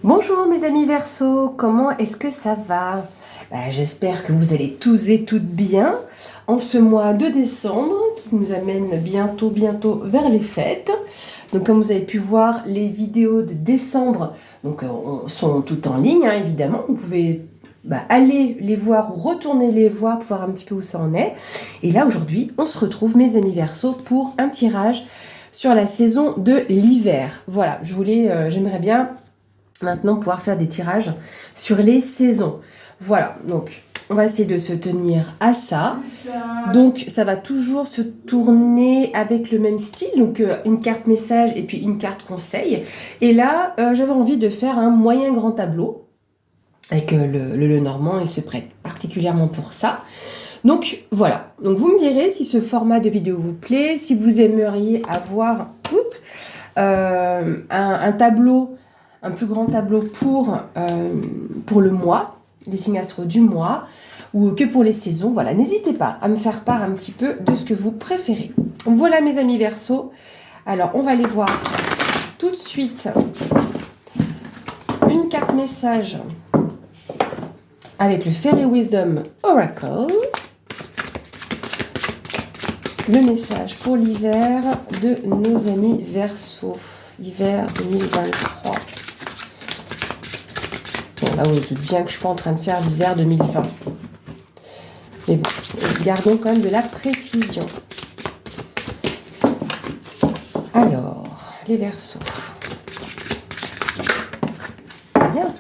Bonjour mes amis Verseau, comment est-ce que ça va? J'espère que vous allez tous et toutes bien en ce mois de décembre qui nous amène bientôt vers les fêtes. Donc comme vous avez pu voir, les vidéos de décembre sont toutes en ligne, évidemment. Vous pouvez aller les voir ou retourner les voir pour voir un petit peu où ça en est. Et là aujourd'hui, on se retrouve mes amis Verseau pour un tirage sur la saison de l'hiver. Voilà, j'aimerais bien maintenant pouvoir faire des tirages sur les saisons. Voilà, donc on va essayer de se tenir à ça. Donc ça va toujours se tourner avec le même style, donc une carte message et puis une carte conseil. Et là, j'avais envie de faire un moyen grand tableau avec le Normand, il se prête particulièrement pour ça. Donc voilà, donc vous me direz si ce format de vidéo vous plaît, si vous aimeriez avoir un tableau, un plus grand tableau pour le mois, les signes astro du mois, ou que pour les saisons. Voilà, n'hésitez pas à me faire part un petit peu de ce que vous préférez. Voilà mes amis Verseau. Alors, on va aller voir tout de suite une carte message avec le Fairy Wisdom Oracle. Le message pour l'hiver de nos amis Verseau. Hiver 2023. Bon, là, vous doutez bien que je ne suis pas en train de faire l'hiver 2020. Mais bon, gardons quand même de la précision. Alors, les Verseaux. Bien.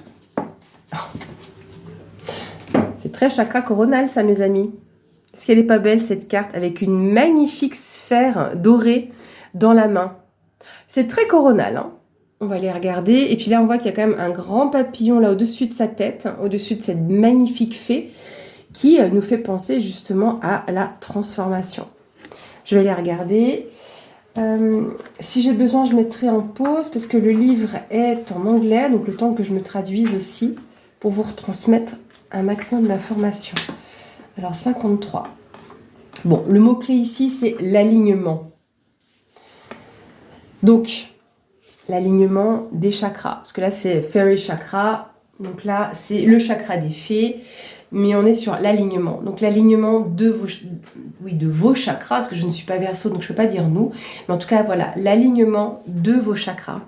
C'est très chakra coronal, ça, mes amis. Est-ce qu'elle n'est pas belle, cette carte, avec une magnifique sphère dorée dans la main? C'est très coronal, hein. On va aller regarder. Et puis là, on voit qu'il y a quand même un grand papillon là au-dessus de sa tête, au-dessus de cette magnifique fée qui nous fait penser justement à la transformation. Je vais aller regarder. Si j'ai besoin, je mettrai en pause parce que le livre est en anglais, donc le temps que je me traduise aussi pour vous retransmettre un maximum d'informations. Alors, 53. Bon, le mot-clé ici, c'est l'alignement. Donc, l'alignement des chakras. Parce que là, c'est Fairy Chakra. Donc là, c'est le chakra des fées. Mais on est sur l'alignement. Donc, l'alignement de vos chakras. Parce que je ne suis pas Verseau, donc je ne peux pas dire nous. Mais en tout cas, voilà, l'alignement de vos chakras.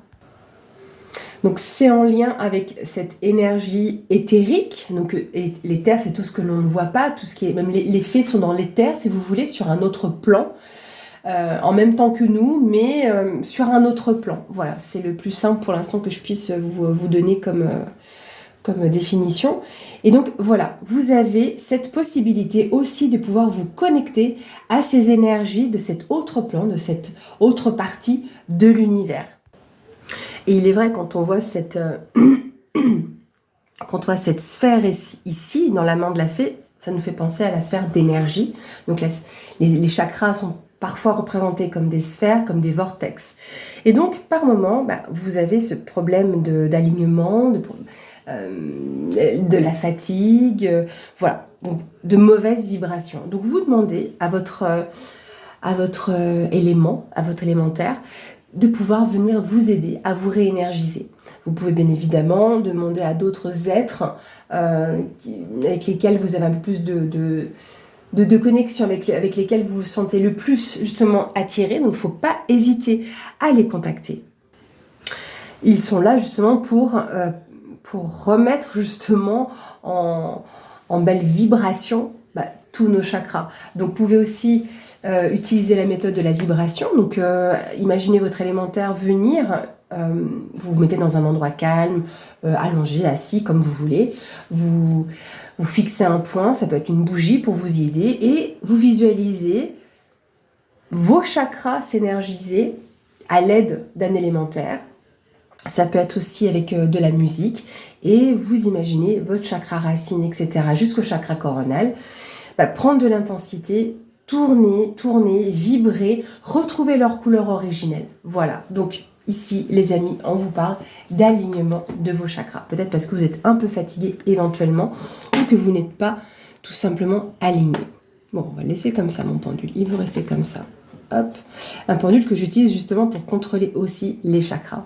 Donc, c'est en lien avec cette énergie éthérique. Donc, l'éther, c'est tout ce que l'on ne voit pas. Tout ce qui est, même les fées sont dans l'éther, si vous voulez, sur un autre plan. En même temps que nous, mais sur un autre plan. Voilà, c'est le plus simple pour l'instant que je puisse vous donner comme définition. Et donc, voilà, vous avez cette possibilité aussi de pouvoir vous connecter à ces énergies de cet autre plan, de cette autre partie de l'univers. Et il est vrai, quand on voit cette sphère ici, dans la main de la fée, ça nous fait penser à la sphère d'énergie. Donc, les chakras sont parfois représentés comme des sphères, comme des vortex. Et donc, par moment, vous avez ce problème d'alignement, de la fatigue, voilà, donc de mauvaises vibrations. Donc, vous demandez à votre élément, à votre élémentaire, de pouvoir venir vous aider à vous réénergiser. Vous pouvez bien évidemment demander à d'autres êtres avec lesquels vous avez un peu plus de connexion, avec lesquels vous vous sentez le plus justement attiré. Donc il ne faut pas hésiter à les contacter. Ils sont là justement pour remettre justement en belle vibration tous nos chakras. Donc vous pouvez aussi utiliser la méthode de la vibration. Donc imaginez votre élémentaire venir, vous vous mettez dans un endroit calme, allongé, assis, comme vous voulez. Vous fixez un point, ça peut être une bougie pour vous y aider, et vous visualisez vos chakras s'énergiser à l'aide d'un élémentaire. Ça peut être aussi avec de la musique, et vous imaginez votre chakra racine, etc., jusqu'au chakra coronal, prendre de l'intensité, tourner, vibrer, retrouver leur couleur originelle. Voilà, donc ici, les amis, on vous parle d'alignement de vos chakras. Peut-être parce que vous êtes un peu fatigué éventuellement, ou que vous n'êtes pas tout simplement aligné. Bon, on va le laisser comme ça, mon pendule. Il va rester comme ça. Hop, un pendule que j'utilise justement pour contrôler aussi les chakras.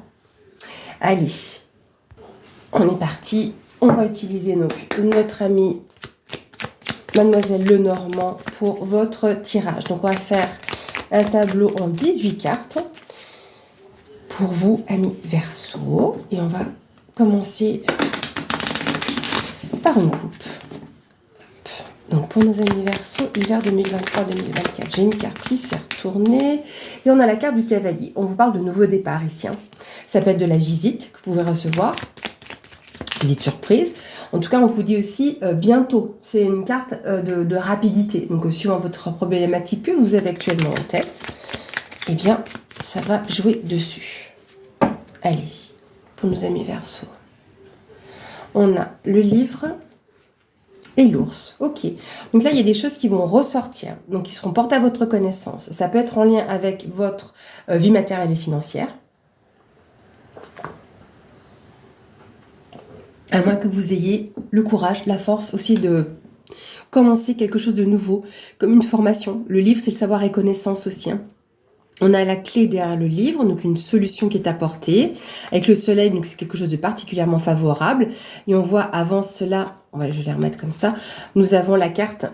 Allez. On est parti. On va utiliser notre amie Mademoiselle Lenormand pour votre tirage. Donc, on va faire un tableau en 18 cartes pour vous, amis Verseau. Et on va commencer par une coupe. Donc, pour nos amis Verseau, hiver 2023-2024, j'ai une carte qui s'est retournée. Et on a la carte du cavalier. On vous parle de nouveau départ ici. Ça peut être de la visite que vous pouvez recevoir. Visite surprise. En tout cas, on vous dit aussi bientôt. C'est une carte de rapidité. Donc, suivant votre problématique que vous avez actuellement en tête, eh bien, ça va jouer dessus. Allez, pour nos amis Verseau. On a le livre et l'ours. Ok. Donc là, il y a des choses qui vont ressortir. Donc, qui seront portées à votre connaissance. Ça peut être en lien avec votre vie matérielle et financière. À moins que vous ayez le courage, la force aussi de commencer quelque chose de nouveau, comme une formation. Le livre, c'est le savoir et connaissance aussi. On a la clé derrière le livre, donc une solution qui est apportée. Avec le soleil, donc c'est quelque chose de particulièrement favorable. Et on voit avant cela, je vais les remettre comme ça, nous avons la carte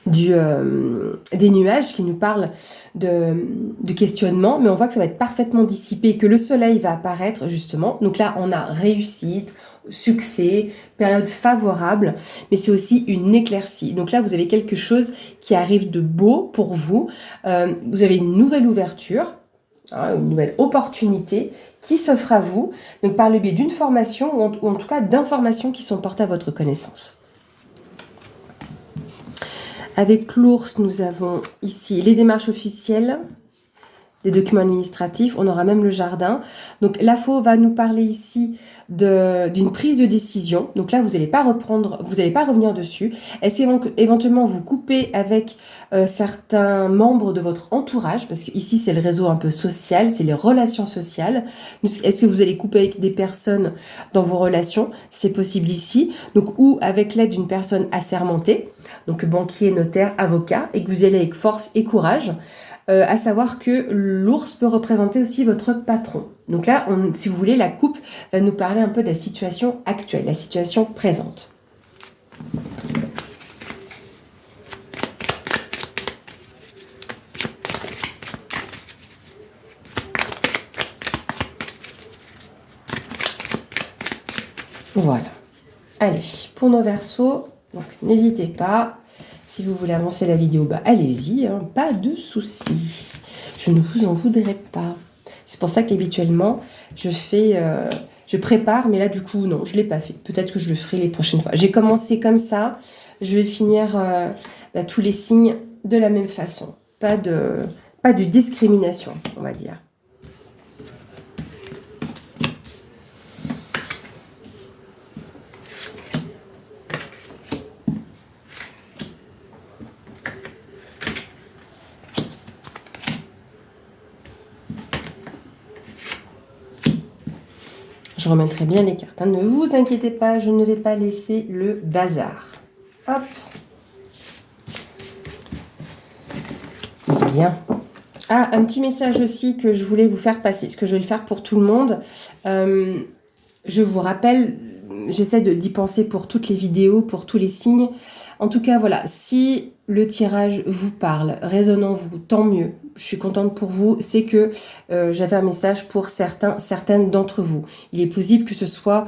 des nuages qui nous parlent de questionnement, mais on voit que ça va être parfaitement dissipé, que le soleil va apparaître justement. Donc là, on a réussite, succès, période favorable, mais c'est aussi une éclaircie. Donc là, vous avez quelque chose qui arrive de beau pour vous. Vous avez une nouvelle ouverture, une nouvelle opportunité qui s'offre à vous, donc par le biais d'une formation ou en tout cas d'informations qui sont portées à votre connaissance. Avec l'ours, nous avons ici les démarches officielles, des documents administratifs, on aura même le jardin. Donc la faux va nous parler ici d'une prise de décision. Donc là, vous n'allez pas revenir dessus. Est-ce qu'éventuellement vous coupez avec certains membres de votre entourage, parce que ici c'est le réseau un peu social, c'est les relations sociales. Est-ce que vous allez couper avec des personnes dans vos relations? C'est possible ici. Donc ou avec l'aide d'une personne assermentée, donc banquier, notaire, avocat, et que vous y allez avec force et courage. À savoir que l'ours peut représenter aussi votre patron. Donc là, si vous voulez, la coupe va nous parler un peu de la situation actuelle, la situation présente. Voilà. Allez, pour nos Verseaux, donc n'hésitez pas. Si vous voulez avancer la vidéo, allez-y, pas de souci. Je ne vous en voudrais pas. C'est pour ça qu'habituellement, je prépare, mais là, du coup, non, je ne l'ai pas fait. Peut-être que je le ferai les prochaines fois. J'ai commencé comme ça. Je vais finir tous les signes de la même façon. Pas de discrimination, on va dire. Je remettrai bien les cartes. Ne vous inquiétez pas, je ne vais pas laisser le bazar. Hop. Bien. Ah, un petit message aussi que je voulais vous faire passer, ce que je vais le faire pour tout le monde. Je vous rappelle, j'essaie d'y penser pour toutes les vidéos, pour tous les signes. En tout cas, voilà, si le tirage vous parle, résonne en vous, tant mieux. Je suis contente pour vous. C'est que j'avais un message pour certaines d'entre vous. Il est possible que ce soit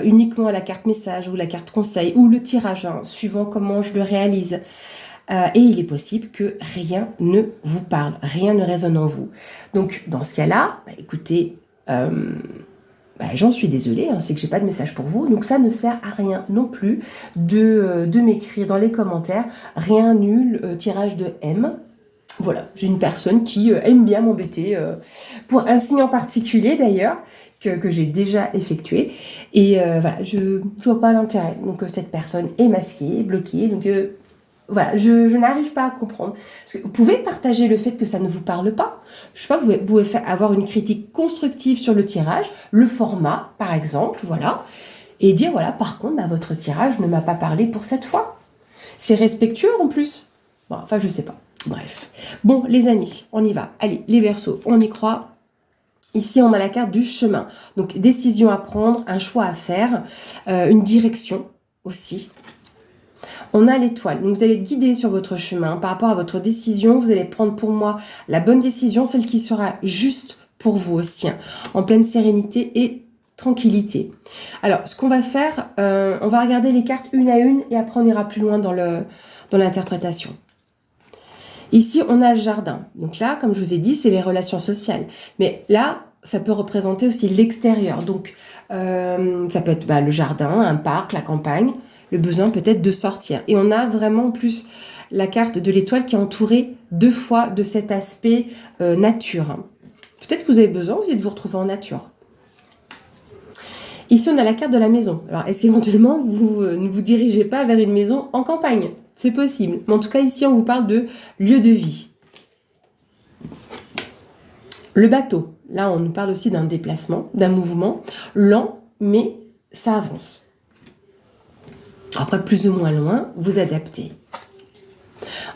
uniquement la carte message ou la carte conseil ou le tirage, suivant comment je le réalise. Et il est possible que rien ne vous parle, rien ne résonne en vous. Donc, dans ce cas-là, écoutez... j'en suis désolée, c'est que j'ai pas de message pour vous, donc ça ne sert à rien non plus de m'écrire dans les commentaires, rien nul, tirage de M. Voilà, j'ai une personne qui aime bien m'embêter pour un signe en particulier d'ailleurs, que j'ai déjà effectué, et voilà, je ne vois pas l'intérêt, donc cette personne est masquée, bloquée, donc... voilà, je n'arrive pas à comprendre. Parce que vous pouvez partager le fait que ça ne vous parle pas. Je sais pas, vous pouvez avoir une critique constructive sur le tirage, le format, par exemple, voilà. Et dire, voilà, par contre, votre tirage ne m'a pas parlé pour cette fois. C'est respectueux en plus. Bon, enfin, je sais pas. Bref. Bon, les amis, on y va. Allez, les Verseaux, on y croit. Ici, on a la carte du chemin. Donc, décision à prendre, un choix à faire, une direction aussi. On a l'étoile. Donc, vous allez être guidé sur votre chemin par rapport à votre décision. Vous allez prendre pour moi la bonne décision, celle qui sera juste pour vous aussi, hein, en pleine sérénité et tranquillité. Alors, ce qu'on va faire, on va regarder les cartes une à une et après, on ira plus loin dans l'interprétation. Ici, on a le jardin. Donc là, comme je vous ai dit, c'est les relations sociales. Mais là, ça peut représenter aussi l'extérieur. Donc, ça peut être le jardin, un parc, la campagne, le besoin peut-être de sortir. Et on a vraiment en plus la carte de l'étoile qui est entourée 2 fois de cet aspect nature. Peut-être que vous avez besoin aussi de vous retrouver en nature. Ici, on a la carte de la maison. Alors, est-ce qu'éventuellement, vous ne vous dirigez pas vers une maison en campagne? C'est possible. Mais en tout cas, ici, on vous parle de lieu de vie. Le bateau. Là, on nous parle aussi d'un déplacement, d'un mouvement lent, mais ça avance. Après, plus ou moins loin, vous adaptez.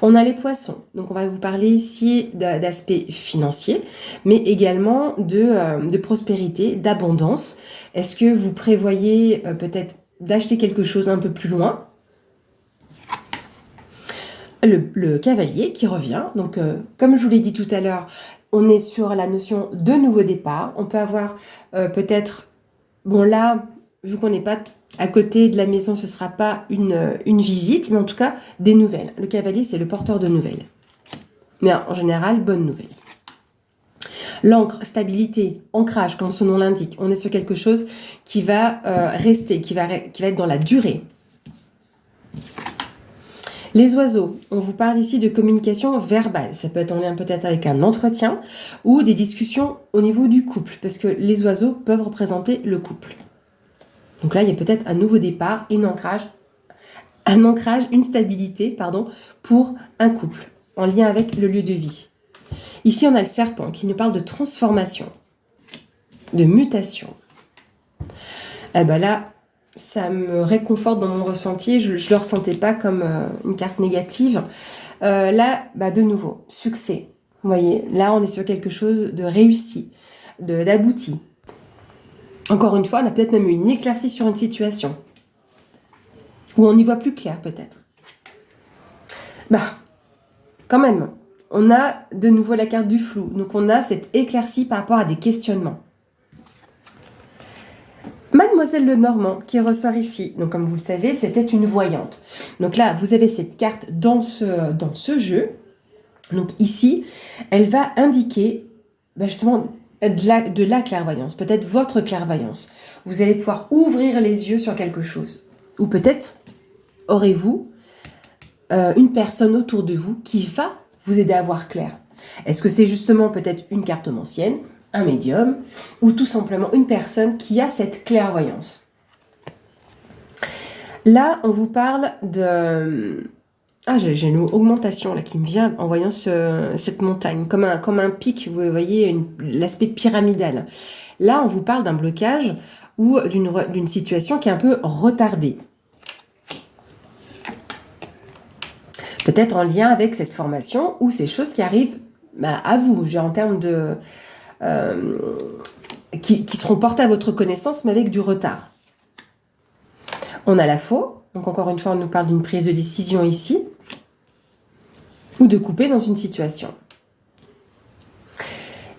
On a les poissons. Donc, on va vous parler ici d'aspect financier, mais également de prospérité, d'abondance. Est-ce que vous prévoyez peut-être d'acheter quelque chose un peu plus loin? Le cavalier qui revient. Donc, comme je vous l'ai dit tout à l'heure, on est sur la notion de nouveau départ. On peut avoir peut-être... Bon, là, vu qu'on n'est pas à côté de la maison, ce ne sera pas une visite, mais en tout cas, des nouvelles. Le cavalier, c'est le porteur de nouvelles. Mais en général, bonne nouvelle. L'encre, stabilité, ancrage, comme son nom l'indique. On est sur quelque chose qui va rester, qui va être dans la durée. Les oiseaux, on vous parle ici de communication verbale. Ça peut être en lien peut-être avec un entretien ou des discussions au niveau du couple, parce que les oiseaux peuvent représenter le couple. Donc là, il y a peut-être un nouveau départ, un ancrage, une stabilité, pour un couple, en lien avec le lieu de vie. Ici, on a le serpent qui nous parle de transformation, de mutation. Eh ben là, ça me réconforte dans mon ressenti. Je ne le ressentais pas comme une carte négative. Là, de nouveau, succès. Vous voyez, là, on est sur quelque chose de réussi, d'abouti. Encore une fois, on a peut-être même une éclaircie sur une situation. Ou on y voit plus clair, peut-être. Quand même, on a de nouveau la carte du flou. Donc, on a cette éclaircie par rapport à des questionnements. Mademoiselle Lenormand qui ressort ici, donc comme vous le savez, c'était une voyante. Donc là, vous avez cette carte dans ce jeu. Donc ici, elle va indiquer justement de la clairvoyance, peut-être votre clairvoyance. Vous allez pouvoir ouvrir les yeux sur quelque chose. Ou peut-être aurez-vous une personne autour de vous qui va vous aider à voir clair. Est-ce que c'est justement peut-être une cartomancienne, un médium, ou tout simplement une personne qui a cette clairvoyance? Là, on vous parle de... j'ai une augmentation là qui me vient en voyant cette montagne, comme un pic, vous voyez, l'aspect pyramidal. Là, on vous parle d'un blocage ou d'une situation qui est un peu retardée. Peut-être en lien avec cette formation ou ces choses qui arrivent à vous, en termes de... qui seront portées à votre connaissance, mais avec du retard. On a la faux, donc encore une fois, on nous parle d'une prise de décision ici, ou de couper dans une situation.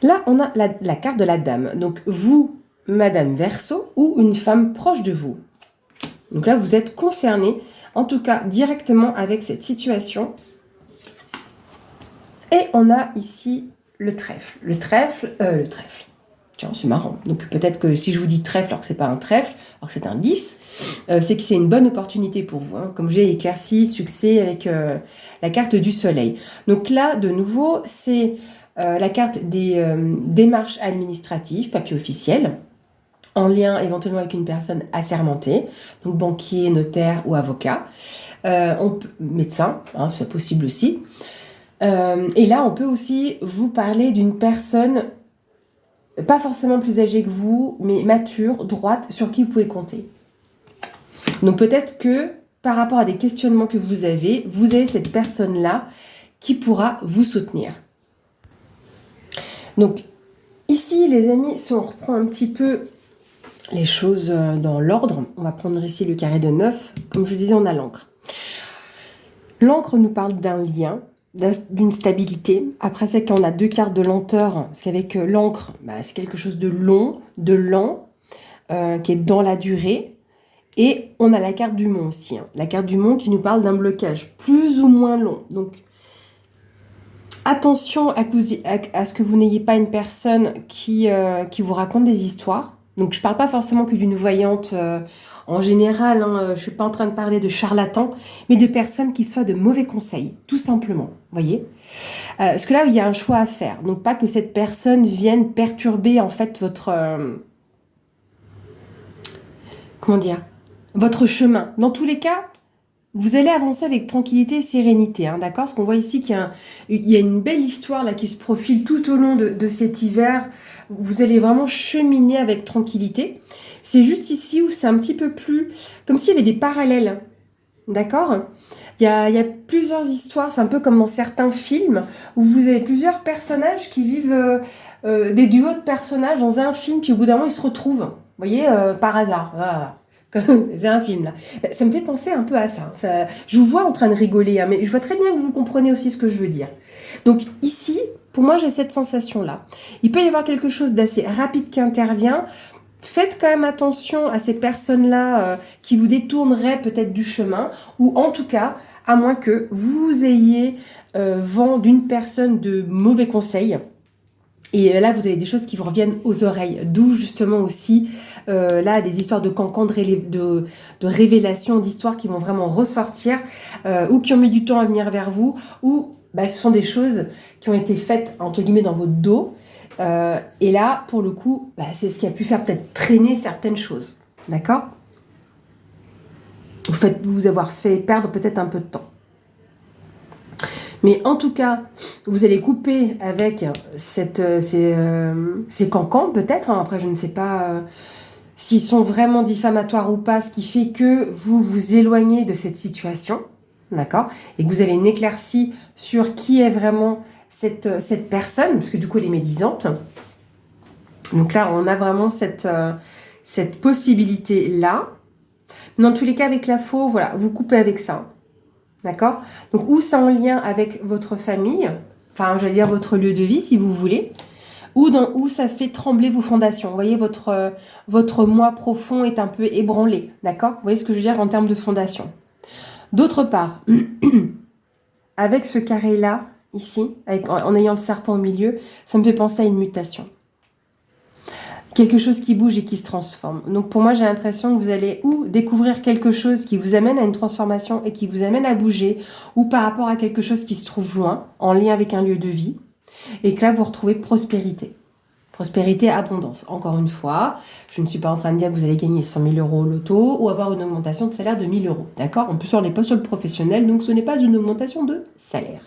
Là, on a la carte de la dame. Donc, vous, Madame Verseau, ou une femme proche de vous. Donc là, vous êtes concerné, en tout cas directement avec cette situation. Et on a ici le trèfle. Le trèfle. Tiens, c'est marrant. Donc peut-être que si je vous dis trèfle alors que c'est pas un trèfle, alors que c'est un lys, c'est que c'est une bonne opportunité pour vous. Hein. Comme j'ai éclairci, succès avec la carte du soleil. Donc là, de nouveau, c'est la carte des démarches administratives, papier officiel, en lien éventuellement avec une personne assermentée, donc banquier, notaire ou avocat, médecin, hein, c'est possible aussi. Et là, on peut aussi vous parler d'une personne pas forcément plus âgée que vous, mais mature, droite, sur qui vous pouvez compter. Donc peut-être que par rapport à des questionnements que vous avez cette personne-là qui pourra vous soutenir. Donc, Ici, les amis, si on reprend un petit peu les choses dans l'ordre, on va prendre ici le carré de 9. Comme je disais, on a l'encre. L'encre nous parle d'un lien, d'une stabilité. Après, c'est quand on a 2 cartes de lenteur, parce qu'avec l'encre, c'est quelque chose de long, de lent, qui est dans la durée. Et on a la carte du mont aussi. La carte du mont qui nous parle d'un blocage plus ou moins long. Donc, attention à ce que vous n'ayez pas une personne qui vous raconte des histoires. Donc, je ne parle pas forcément que d'une voyante en général. Je ne suis pas en train de parler de charlatans, mais de personnes qui soient de mauvais conseils, tout simplement. Voyez, parce que là, il y a un choix à faire. Donc, pas que cette personne vienne perturber en fait votre... comment dire, votre chemin. Dans tous les cas, vous allez avancer avec tranquillité et sérénité, d'accord? Parce qu'on voit ici qu'il y a une belle histoire là qui se profile tout au long de cet hiver. Vous allez vraiment cheminer avec tranquillité. C'est juste ici où c'est un petit peu plus... comme s'il y avait des parallèles, d'accord? Il y a plusieurs histoires, c'est un peu comme dans certains films, où vous avez plusieurs personnages qui vivent des duos de personnages dans un film, puis au bout d'un moment ils se retrouvent, vous voyez, par hasard. Voilà. C'est un film là. Ça me fait penser un peu à ça. Je vous vois en train de rigoler, mais je vois très bien que vous comprenez aussi ce que je veux dire. Donc ici, pour moi, j'ai cette sensation-là. Il peut y avoir quelque chose d'assez rapide qui intervient. Faites quand même attention à ces personnes-là qui vous détourneraient peut-être du chemin, ou en tout cas, à moins que vous ayez vent d'une personne de mauvais conseils. Et là, vous avez des choses qui vous reviennent aux oreilles. D'où justement aussi, là, des histoires de cancans, de révélations, d'histoires qui vont vraiment ressortir, ou qui ont mis du temps à venir vers vous, ou ce sont des choses qui ont été faites, entre guillemets, dans votre dos. Et là, pour le coup, c'est ce qui a pu faire peut-être traîner certaines choses. D'accord ? Vous avoir fait perdre peut-être un peu de temps. Mais en tout cas, vous allez couper avec ces cancans, peut-être. Après, je ne sais pas s'ils sont vraiment diffamatoires ou pas, ce qui fait que vous vous éloignez de cette situation, d'accord ? Et que vous avez une éclaircie sur qui est vraiment cette personne, parce que du coup, elle est médisante. Donc là, on a vraiment cette possibilité-là. Dans tous les cas, avec la faux, voilà, vous coupez avec ça. D'accord ? Donc, ou c'est en lien avec votre famille, enfin, j'allais dire votre lieu de vie, si vous voulez, ou ça fait trembler vos fondations. Vous voyez, votre moi profond est un peu ébranlé. D'accord ? Vous voyez ce que je veux dire en termes de fondation. D'autre part, avec ce carré-là, ici, en ayant le serpent au milieu, ça me fait penser à une mutation. Quelque chose qui bouge et qui se transforme. Donc pour moi, j'ai l'impression que vous allez ou découvrir quelque chose qui vous amène à une transformation et qui vous amène à bouger, ou par rapport à quelque chose qui se trouve loin, en lien avec un lieu de vie, et que là, vous retrouvez prospérité. Prospérité, abondance. Encore une fois, je ne suis pas en train de dire que vous allez gagner 100 000 € au loto ou avoir une augmentation de salaire de 1 000 €. D'accord ? En plus, on n'est pas sur le professionnel, donc ce n'est pas une augmentation de salaire.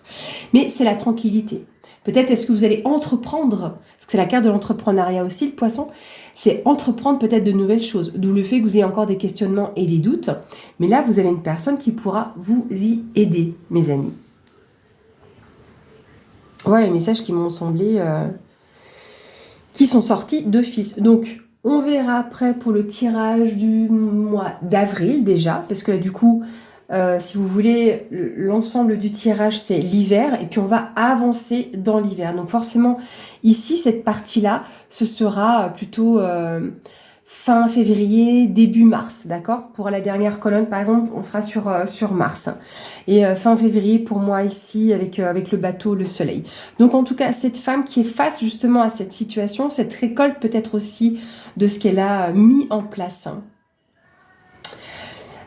Mais c'est la tranquillité. Peut-être est-ce que vous allez entreprendre, parce que c'est la carte de l'entrepreneuriat aussi, le poisson, c'est entreprendre peut-être de nouvelles choses, d'où le fait que vous ayez encore des questionnements et des doutes. Mais là, vous avez une personne qui pourra vous y aider, mes amis. Ouais, les messages qui m'ont semblé... qui sont sortis d'office. Donc, on verra après pour le tirage du mois d'avril déjà, parce que là, du coup, si vous voulez, l'ensemble du tirage, c'est l'hiver, et puis on va avancer dans l'hiver. Donc forcément, ici, cette partie-là, ce sera plutôt fin février, début mars, d'accord ? Pour la dernière colonne, par exemple, on sera sur mars. Et fin février, pour moi, ici, avec le bateau, le soleil. Donc, en tout cas, cette femme qui est face justement à cette situation, cette récolte peut-être aussi de ce qu'elle a mis en place.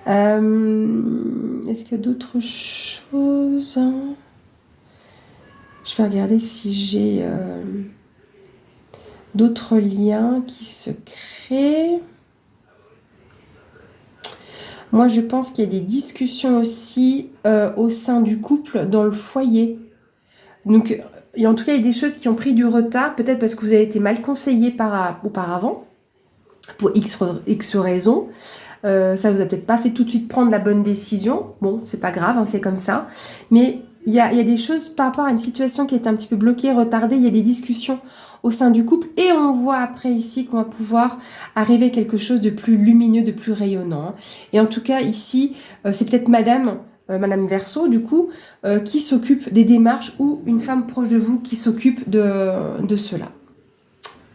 Est-ce qu'il y a d'autres choses ? Je vais regarder si j'ai d'autres liens qui se créent. Moi, je pense qu'il y a des discussions aussi au sein du couple, dans le foyer. Donc, en tout cas, il y a des choses qui ont pris du retard, peut-être parce que vous avez été mal conseillé auparavant, pour X raisons. Ça vous a peut-être pas fait tout de suite prendre la bonne décision. Bon, c'est pas grave, c'est comme ça. Mais il y a des choses par rapport à une situation qui est un petit peu bloquée, retardée. Il y a des discussions au sein du couple. Et on voit après ici qu'on va pouvoir arriver à quelque chose de plus lumineux, de plus rayonnant. Et en tout cas, ici, c'est peut-être Madame Verseau, du coup, qui s'occupe des démarches ou une femme proche de vous qui s'occupe de cela.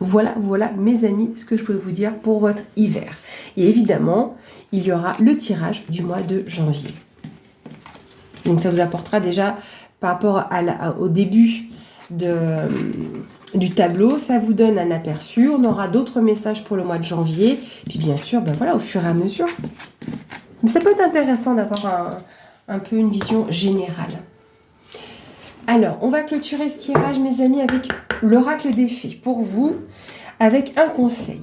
Voilà, mes amis, ce que je peux vous dire pour votre hiver. Et évidemment, il y aura le tirage du mois de janvier. Donc ça vous apportera déjà, par rapport au début du tableau, ça vous donne un aperçu. On aura d'autres messages pour le mois de janvier. Puis bien sûr, au fur et à mesure. Mais ça peut être intéressant d'avoir un peu une vision générale. Alors, on va clôturer ce tirage, mes amis, avec l'oracle des fées pour vous, avec un conseil.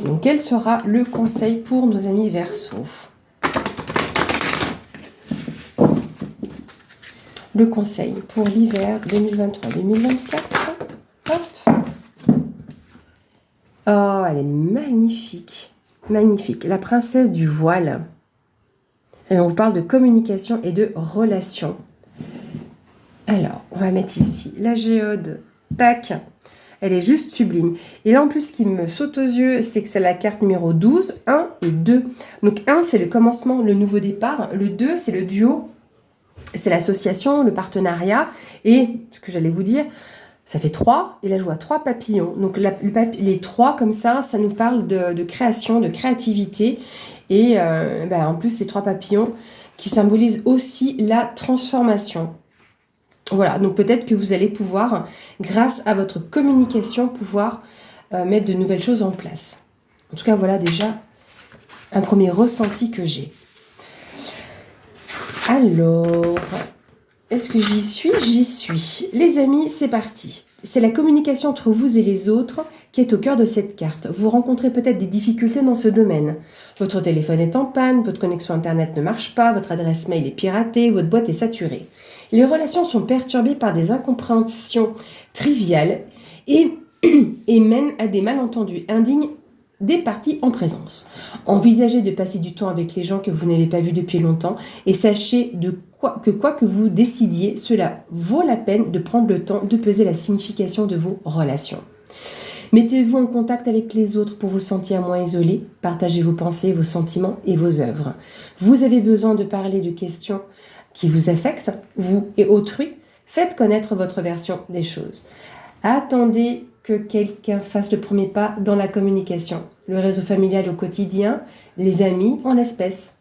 Donc, quel sera le conseil pour nos amis Verseau? Le conseil pour l'hiver 2023-2024. Hop. Oh, elle est magnifique. Magnifique. La princesse du voile. Et on vous parle de communication et de relations. Alors, on va mettre ici la géode. Tac. Elle est juste sublime. Et là, en plus, ce qui me saute aux yeux, c'est que c'est la carte numéro 12, 1 et 2. Donc, 1, c'est le commencement, le nouveau départ. Le 2, c'est le duo. C'est l'association, le partenariat. Et, ce que j'allais vous dire, ça fait 3. Et là, je vois 3 papillons. Donc, les 3, comme ça nous parle de création, de créativité. Et en plus, les 3 papillons qui symbolisent aussi la transformation. Voilà, donc peut-être que vous allez pouvoir, grâce à votre communication, pouvoir mettre de nouvelles choses en place. En tout cas, voilà déjà un premier ressenti que j'ai. Alors, est-ce que j'y suis? J'y suis. Les amis, c'est parti. C'est la communication entre vous et les autres qui est au cœur de cette carte. Vous rencontrez peut-être des difficultés dans ce domaine. Votre téléphone est en panne, votre connexion Internet ne marche pas, votre adresse mail est piratée, votre boîte est saturée. Les relations sont perturbées par des incompréhensions triviales et mènent à des malentendus indignes des parties en présence. Envisagez de passer du temps avec les gens que vous n'avez pas vus depuis longtemps et sachez quoi que vous décidiez, cela vaut la peine de prendre le temps de peser la signification de vos relations. Mettez-vous en contact avec les autres pour vous sentir moins isolé. Partagez vos pensées, vos sentiments et vos œuvres. Vous avez besoin de parler de questions qui vous affectent, vous et autrui. Faites connaître votre version des choses. Attendez que quelqu'un fasse le premier pas dans la communication. Le réseau familial au quotidien, les amis en l'espèce.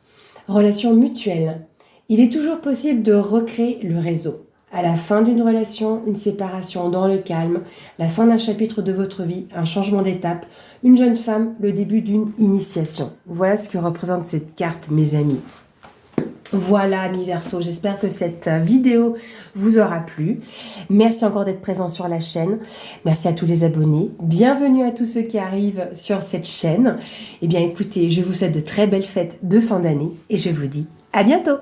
Relations mutuelles. Il est toujours possible de recréer le réseau. À la fin d'une relation, une séparation dans le calme, la fin d'un chapitre de votre vie, un changement d'étape, une jeune femme, le début d'une initiation. Voilà ce que représente cette carte, mes amis. Voilà, amis Verseau, j'espère que cette vidéo vous aura plu. Merci encore d'être présent sur la chaîne. Merci à tous les abonnés. Bienvenue à tous ceux qui arrivent sur cette chaîne. Eh bien, écoutez, je vous souhaite de très belles fêtes de fin d'année et je vous dis à bientôt.